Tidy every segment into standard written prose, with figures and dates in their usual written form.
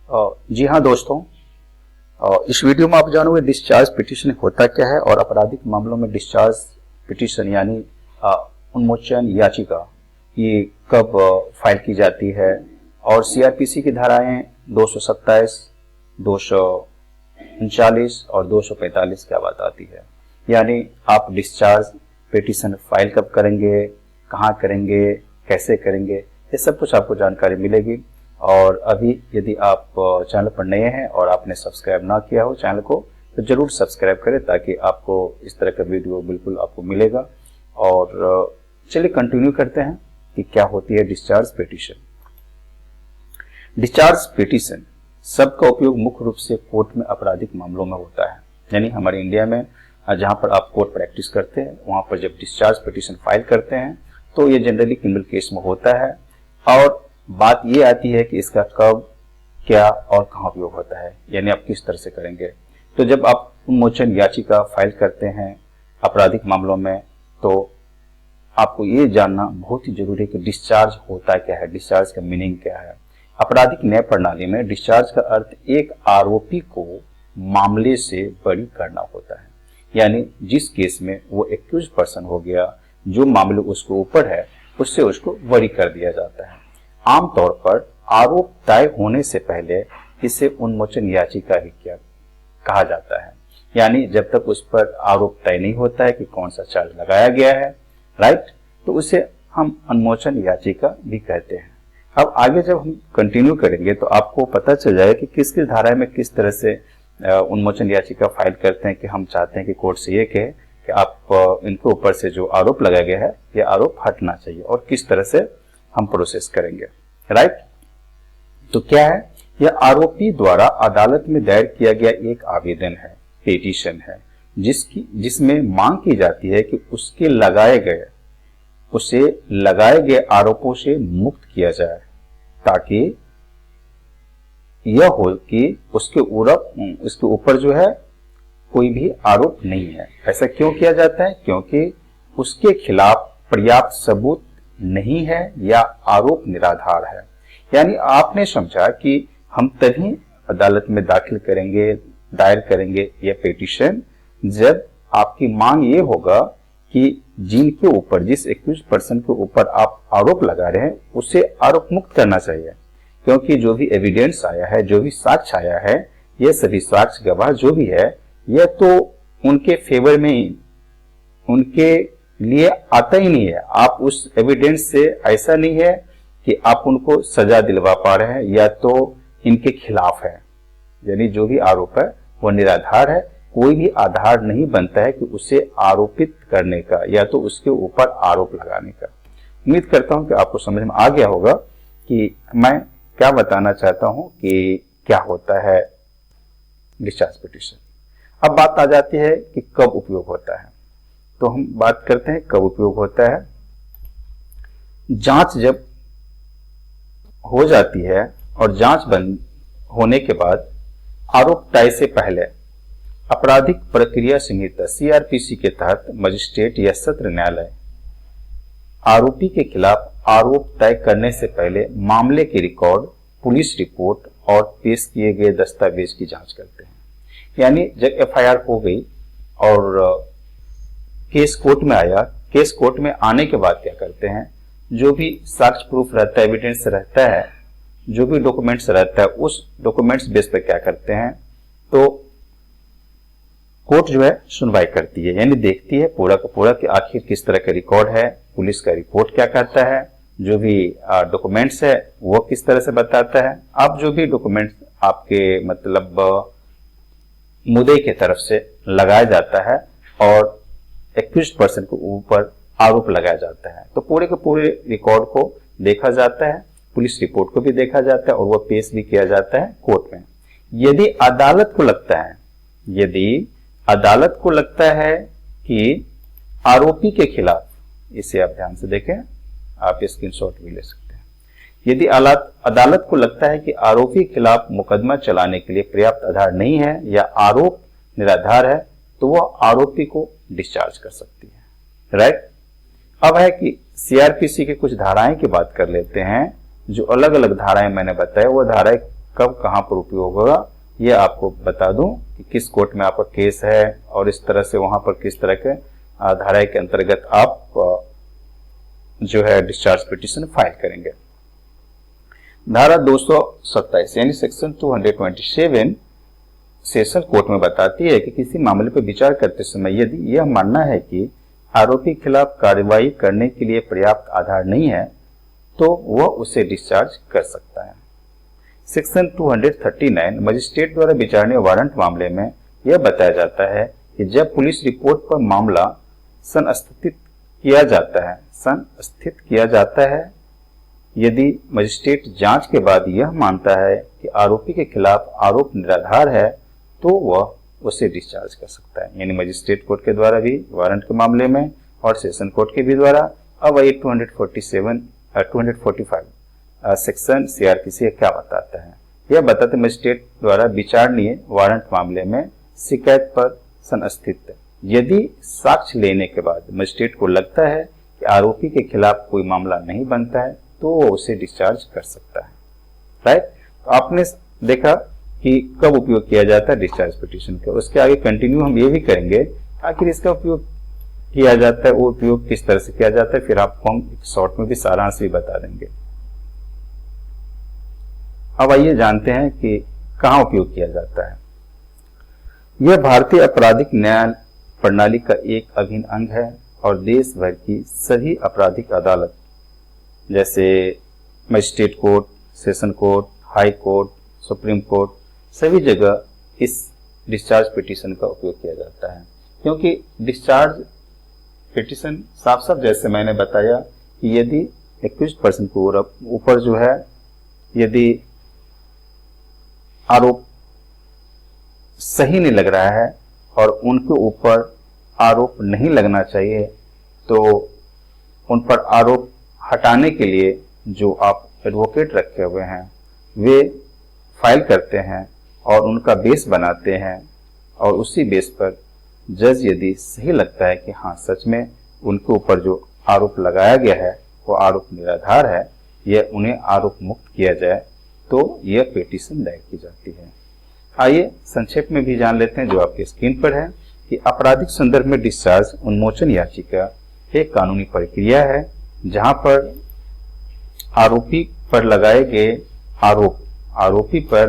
जी हाँ दोस्तों, इस वीडियो में आप जानोगे डिस्चार्ज पिटीशन होता क्या है और आपराधिक मामलों में डिस्चार्ज पिटीशन यानी उन्मोचन याचिका ये कब फाइल की जाती है और सीआरपीसी की धाराएं 227, 239 और 245 क्या बताती है। यानी आप डिस्चार्ज पिटीशन फाइल कब करेंगे, कहाँ करेंगे, कैसे करेंगे, ये सब कुछ आपको जानकारी मिलेगी। और अभी यदि आप चैनल पर नए हैं और आपने सब्सक्राइब ना किया हो चैनल को तो जरूर सब्सक्राइब करें ताकि आपको इस तरह का वीडियो बिल्कुल आपको मिलेगा। और चलिए कंटिन्यू करते हैं कि क्या होती है डिस्चार्ज पिटीशन। डिस्चार्ज पिटीशन शब्द का उपयोग मुख्य रूप से कोर्ट में आपराधिक मामलों में होता है। यानी हमारे इंडिया में जहां पर आप कोर्ट प्रैक्टिस करते हैं वहां पर जब डिस्चार्ज पिटीशन फाइल करते हैं तो ये जनरली क्रिमिनल केस में होता है। और बात ये आती है कि इसका कब, क्या और कहाँ उपयोग होता है, यानी आप किस तरह से करेंगे। तो जब आप उन्मोचन याचिका फाइल करते हैं आपराधिक मामलों में तो आपको ये जानना बहुत ही जरूरी है कि डिस्चार्ज होता क्या है, डिस्चार्ज का मीनिंग क्या है। आपराधिक न्याय प्रणाली में डिस्चार्ज का अर्थ एक आरोपी को मामले से बरी करना होता है। यानी जिस केस में वो एक्यूज पर्सन हो गया, जो मामले उसके ऊपर है उससे उसको बरी कर दिया जाता है। आमतौर पर आरोप तय होने से पहले इसे उन्मोचन याचिका ही क्या कहा जाता है। यानी जब तक उस पर आरोप तय नहीं होता है कि कौन सा चार्ज लगाया गया है, राइट, तो उसे हम उन्मोचन याचिका भी कहते हैं। अब आगे जब हम कंटिन्यू करेंगे तो आपको पता चल जाएगा कि किस किस धारा में किस तरह से उन्मोचन याचिका फाइल करते हैं कि हम चाहते हैं कि कोर्ट से ये कहे कि आप इनके ऊपर से जो आरोप लगाया गया है ये आरोप हटना चाहिए और किस तरह से हम प्रोसेस करेंगे, राइट। तो क्या है, यह आरोपी द्वारा अदालत में दायर किया गया एक आवेदन है, पिटीशन है, जिसमें मांग की जाती है कि उसे लगाए गए आरोपों से मुक्त किया जाए ताकि यह हो कि उसके ऊपर जो है कोई भी आरोप नहीं है। ऐसा क्यों किया जाता है? क्योंकि उसके खिलाफ पर्याप्त सबूत नहीं है या आरोप निराधार है। यानी आपने समझा कि हम तभी अदालत में दायर करेंगे यह पिटीशन जब आपकी मांग ये होगा कि जिनके ऊपर, जिस एक्यूज्ड पर्सन के ऊपर आप आरोप लगा रहे हैं उसे आरोप मुक्त करना चाहिए। क्योंकि जो भी एविडेंस आया है, जो भी साक्ष्य आया है, ये सभी साक्ष्य गवाह जो भी है यह तो उनके फेवर में ही, उनके लिए आता ही नहीं है। आप उस एविडेंस से ऐसा नहीं है कि आप उनको सजा दिलवा पा रहे हैं या तो इनके खिलाफ है। यानी जो भी आरोप है वो निराधार है, कोई भी आधार नहीं बनता है कि उसे आरोपित करने का या तो उसके ऊपर आरोप लगाने का। उम्मीद करता हूं कि आपको समझ में आ गया होगा कि मैं क्या बताना चाहता हूं कि क्या होता है डिस्चार्ज पिटीशन। अब बात आ जाती है कि कब उपयोग होता है। तो हम बात करते हैं कब उपयोग होता है। जांच जब हो जाती है और जांच बंद होने के बाद आरोप तय से पहले आपराधिक प्रक्रिया संहिता सीआरपीसी के तहत मजिस्ट्रेट या सत्र न्यायालय आरोपी के खिलाफ आरोप तय करने से पहले मामले के रिकॉर्ड, पुलिस रिपोर्ट और पेश किए गए दस्तावेज की जांच करते हैं। यानी जब एफआईआर हो गई और केस कोर्ट में आया, केस कोर्ट में आने के बाद क्या करते हैं, जो भी साक्ष्य प्रूफ रहता है, एविडेंस रहता है, जो भी डॉक्यूमेंट्स रहता है, उस डॉक्यूमेंट्स बेस पर क्या करते हैं, तो कोर्ट जो है सुनवाई करती है। यानी देखती है पूरा का पूरा कि आखिर किस तरह का रिकॉर्ड है, पुलिस का रिपोर्ट क्या करता है, जो भी डॉक्यूमेंट्स है वो किस तरह से बताता है। अब जो भी डॉक्यूमेंट्स आपके मतलब मुद्दे की तरफ से लगाया जाता है और एक्यूज्ड पर्सन के ऊपर आरोप लगाया जाता है तो पूरे के पूरे रिकॉर्ड को देखा जाता है, पुलिस रिपोर्ट को भी देखा जाता है और वह पेश भी किया जाता है कोर्ट में। यदि अदालत को लगता है कि आरोपी के खिलाफ, इसे आप ध्यान से देखें, आप स्क्रीनशॉट भी ले सकते हैं। यदि अदालत को लगता है कि आरोपी के खिलाफ मुकदमा चलाने के लिए पर्याप्त आधार नहीं है या आरोप निराधार है तो वह आरोपी को डिस्चार्ज कर सकती है, राइट। अब है कि सीआरपीसी की कुछ धाराएं की बात कर लेते हैं। जो अलग अलग धाराएं मैंने बताया वो धाराएं कब कहाँ पर उपयोग होगा ये आपको बता दूं कि किस कोर्ट में आपका केस है और इस तरह से वहां पर किस तरह के धारा के अंतर्गत आप जो है डिस्चार्ज पिटीशन फाइल करेंगे। धारा 227 यानी सेक्शन 227 सेशन कोर्ट में बताती है कि किसी मामले पर विचार करते समय यदि यह मानना है कि आरोपी के खिलाफ कार्रवाई करने के लिए पर्याप्त आधार नहीं है तो वह उसे डिस्चार्ज कर सकता है। सेक्शन 239 मजिस्ट्रेट द्वारा विचारणीय वारंट मामले में यह बताया जाता है कि जब पुलिस रिपोर्ट पर मामला संस्थित किया जाता है यदि मजिस्ट्रेट जांच के बाद यह मानता है कि आरोपी के खिलाफ आरोप निराधार है तो वह उसे डिस्चार्ज कर सकता है। यानी मजिस्ट्रेट कोर्ट के द्वारा भी वारंट के मामले में और सेशन कोर्ट के भी द्वारा। अब ये 245 सेक्शन सीआरपीसी क्या बताता है, यह बताते मजिस्ट्रेट द्वारा विचारणीय वारंट मामले में शिकायत पर संस्थित यदि साक्ष्य लेने के बाद मजिस्ट्रेट को लगता है कि आरोपी के खिलाफ कोई मामला नहीं बनता है तो वो उसे डिस्चार्ज कर सकता है। राइट, तो आपने देखा कि कब उपयोग किया जाता है डिस्चार्ज पिटीशन का। उसके आगे कंटिन्यू हम ये भी करेंगे आखिर इसका उपयोग किया जाता है, वो उपयोग किस तरह से किया जाता है, फिर आपको हम शॉर्ट में भी सारांश भी बता देंगे। अब आइए जानते हैं कि कहाँ उपयोग किया जाता है। यह भारतीय आपराधिक न्याय प्रणाली का एक अभिन्न अंग है और देश भर की सभी आपराधिक अदालत जैसे magistrate court, session court, high court, supreme court सभी जगह इस डिस्चार्ज पिटीशन का उपयोग किया जाता है। क्योंकि डिस्चार्ज पिटीशन साफ साफ जैसे मैंने बताया कि यदि एक्यूज्ड पर्सन को ऊपर जो है यदि आरोप सही नहीं लग रहा है और उनके ऊपर आरोप नहीं लगना चाहिए तो उन पर आरोप हटाने के लिए जो आप एडवोकेट रखे हुए हैं वे फाइल करते हैं और उनका बेस बनाते हैं और उसी बेस पर जज यदि सही लगता है कि हाँ सच में उनके ऊपर जो आरोप लगाया गया है वो आरोप निराधार है, यह उन्हें आरोप मुक्त किया जाए तो यह पिटीशन दायर की जाती है। आइए संक्षेप में भी जान लेते हैं जो आपके स्क्रीन पर है कि आपराधिक संदर्भ में डिस्चार्ज उन्मोचन याचिका एक कानूनी प्रक्रिया है जहां पर आरोपी पर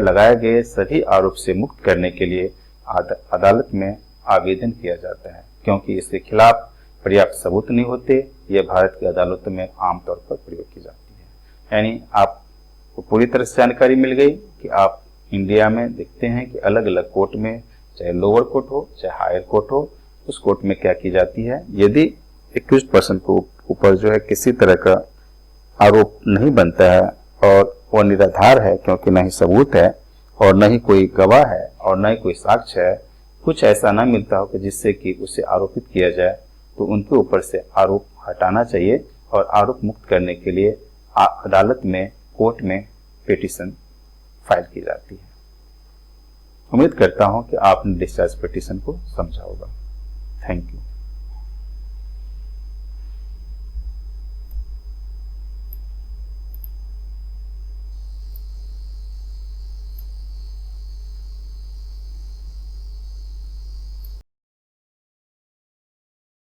लगाए गए सभी आरोप से मुक्त करने के लिए अदालत में आवेदन किया जाता है। क्योंकि इसके खिलाफ पर्याप्त सबूत नहीं होते, यह भारत की अदालतों में आमतौर पर प्रयोग की जाती है। यानी आपको पूरी तरह से जानकारी मिल गई कि आप इंडिया में देखते हैं कि अलग अलग कोर्ट में चाहे लोअर कोर्ट हो चाहे हायर कोर्ट हो उस कोर्ट में क्या की जाती है, यदि एक्यूज्ड पर्सन को ऊपर जो है किसी तरह का आरोप नहीं बनता है और वह निराधार है क्योंकि न ही सबूत है और न ही कोई गवाह है और न ही कोई साक्ष्य है, कुछ ऐसा ना मिलता हो कि जिससे कि उसे आरोपित किया जाए तो उनके ऊपर से आरोप हटाना चाहिए और आरोप मुक्त करने के लिए अदालत में कोर्ट में पिटीशन फाइल की जाती है। उम्मीद करता हूं कि आपने डिस्चार्ज पिटीशन को समझा होगा। Thank you.